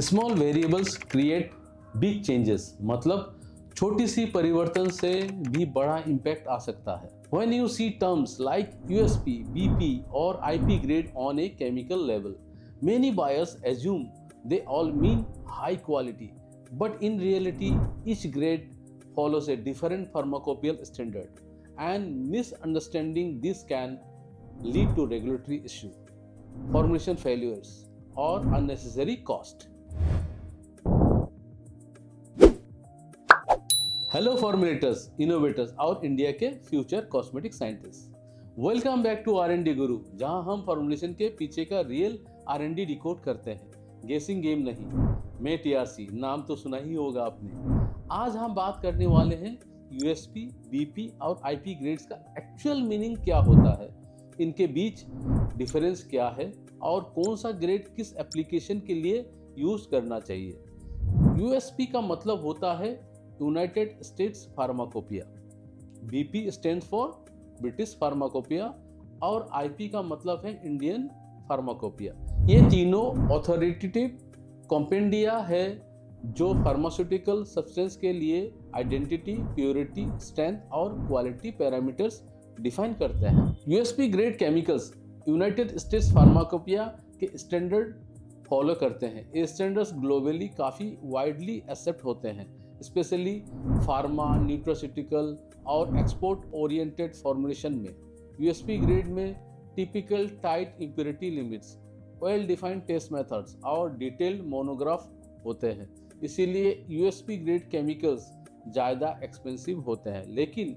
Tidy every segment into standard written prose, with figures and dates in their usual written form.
Small variables create big changes, मतलब छोटी सी परिवर्तन से भी बड़ा इम्पैक्ट आ सकता है। When you see terms like USP, BP or IP grade on a chemical level, many buyers assume they all mean high quality, but in reality each grade follows a different pharmacopoeial standard, and misunderstanding this can lead to regulatory issue, formulation failures or unnecessary cost. Hello formulators, innovators और India के future cosmetic scientist, welcome back to R&D Guru, जहां हम formulation के पीछे का real R&D decode करते हैं, गेसिंग गेम नहीं। मैं TRC, नाम तो सुना ही होगा आपने। आज हम बात करने वाले हैं USP, BP और IP ग्रेड्स का एक्चुअल मीनिंग क्या होता है, इनके बीच डिफरेंस क्या है और कौन सा ग्रेड किस एप्लीकेशन के लिए यूज करना चाहिए। USP का मतलब होता है United States pharmacopoeia, BP stands for British pharmacopoeia और IP का मतलब है इंडियन फार्माकोपिया। ये तीनों ऑथोरिटेटिव कॉम्पेंडिया है जो फार्मास्यूटिकल सब्सटेंस के लिए आइडेंटिटी, प्योरिटी, स्ट्रेंथ और क्वालिटी पैरामीटर्स डिफाइन करते हैं। USP grade chemicals United States pharmacopoeia के स्टैंडर्ड फॉलो करते हैं। ये स्टैंडर्ड्स ग्लोबली काफ़ी वाइडली एक्सेप्ट होते हैं, स्पेशली फार्मा, न्यूट्रास्यूटिकल और एक्सपोर्ट ओरिएंटेड फॉर्मुलेशन में। USP ग्रेड में typical tight impurity limits, well defined test methods और डिटेल्ड मोनोग्राफ होते हैं। इसीलिए USP ग्रेड केमिकल्स ज़्यादा एक्सपेंसिव होते हैं, लेकिन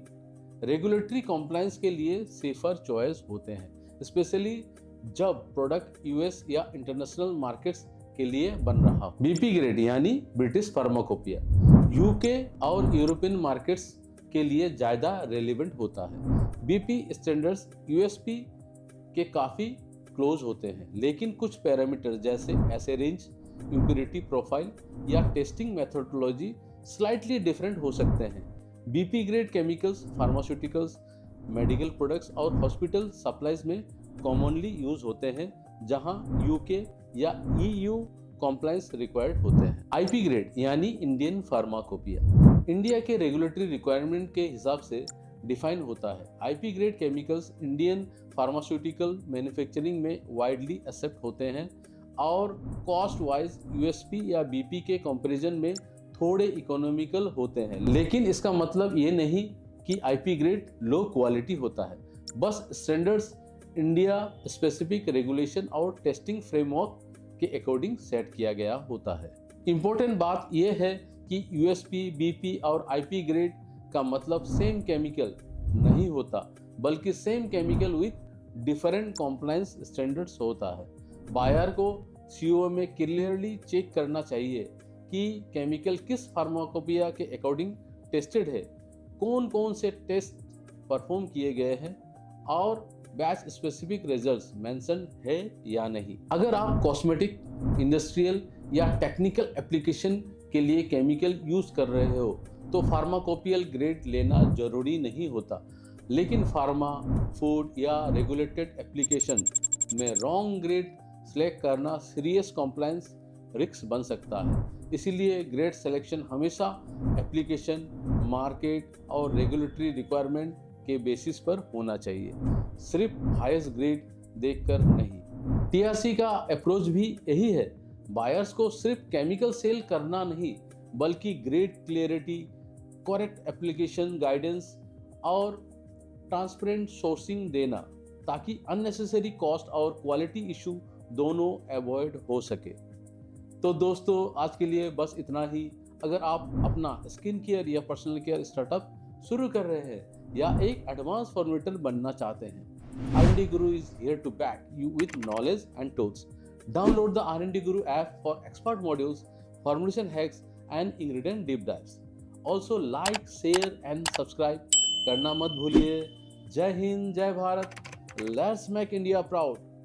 रेगुलेटरी कॉम्प्लायंस के लिए सेफर चॉइस होते हैं, स्पेशली जब प्रोडक्ट US या इंटरनेशनल मार्केट्स के लिए बन रहा हो। BP ग्रेड यानी ब्रिटिश फार्माकोपिया UK और यूरोपियन मार्केट्स के लिए ज़्यादा रेलिवेंट होता है। BP स्टैंडर्ड्स USP के काफ़ी क्लोज होते हैं, लेकिन कुछ पैरामीटर जैसे एसे रेंज, इम्प्योरिटी प्रोफाइल या टेस्टिंग मेथोडोलॉजी स्लाइटली डिफरेंट हो सकते हैं। BP grade chemicals pharmaceuticals, medical products और हॉस्पिटल सप्लाईज में कॉमनली यूज होते हैं, जहां UK या EU कॉम्प्लायंस रिक्वायर्ड होते हैं। IP ग्रेड यानी इंडियन फार्माकोपिया इंडिया के रेगुलेटरी रिक्वायरमेंट के हिसाब से डिफाइन होता है। IP grade chemicals Indian pharmaceutical manufacturing में वाइडली एक्सेप्ट होते हैं और कॉस्ट वाइज USP या BP के कंपैरिजन में थोड़े इकोनॉमिकल होते हैं, लेकिन इसका मतलब ये नहीं कि IP ग्रेड लो क्वालिटी होता है। बस स्टैंडर्ड्स इंडिया स्पेसिफिक रेगुलेशन और टेस्टिंग फ्रेमवर्क के अकॉर्डिंग सेट किया गया होता है। इम्पोर्टेंट बात यह है कि USP, BP और IP ग्रेड का मतलब सेम केमिकल नहीं होता, बल्कि same chemical with different compliance standards होता है। बायर को CO में क्लियरली चेक करना चाहिए कि केमिकल किस फार्माकोपिया के अकॉर्डिंग टेस्टेड है, कौन कौन से टेस्ट परफॉर्म किए गए हैं और बैच स्पेसिफिक रिजल्ट्स मेंशन है या नहीं। अगर आप कॉस्मेटिक, इंडस्ट्रियल या टेक्निकल एप्लीकेशन के लिए केमिकल यूज कर रहे हो तो फार्माकोपियल ग्रेड लेना जरूरी नहीं होता, लेकिन फार्मा, फूड या रेगुलेटेड एप्लीकेशन में रॉन्ग ग्रेड सेलेक्ट करना सीरियस कॉम्प्लायंस रिस्क बन सकता है। इसीलिए ग्रेड सिलेक्शन हमेशा एप्लीकेशन, मार्केट और रेगुलेटरी रिक्वायरमेंट के बेसिस पर होना चाहिए, सिर्फ हाईएस्ट ग्रेड देखकर नहीं। TRC का अप्रोच भी यही है, बायर्स को सिर्फ केमिकल सेल करना नहीं, बल्कि grade clarity, correct application guidance और ट्रांसपेरेंट सोर्सिंग देना, ताकि अननेसेसरी कॉस्ट और क्वालिटी इशू दोनों अवॉइड हो सके। तो दोस्तों, आज के लिए बस इतना ही। अगर आप अपना स्किन केयर या पर्सनल केयर स्टार्टअप शुरू कर रहे हैं या एक एडवांस फॉर्मुलेटर बनना चाहते हैं, R&D Guru is here to back you with knowledge and tools. Download the R&D Guru app for expert modules, formulation hacks and ingredient deep dives. Also like, share and subscribe करना मत भूलिए। जय हिंद, जय Bharat, Let's make India proud.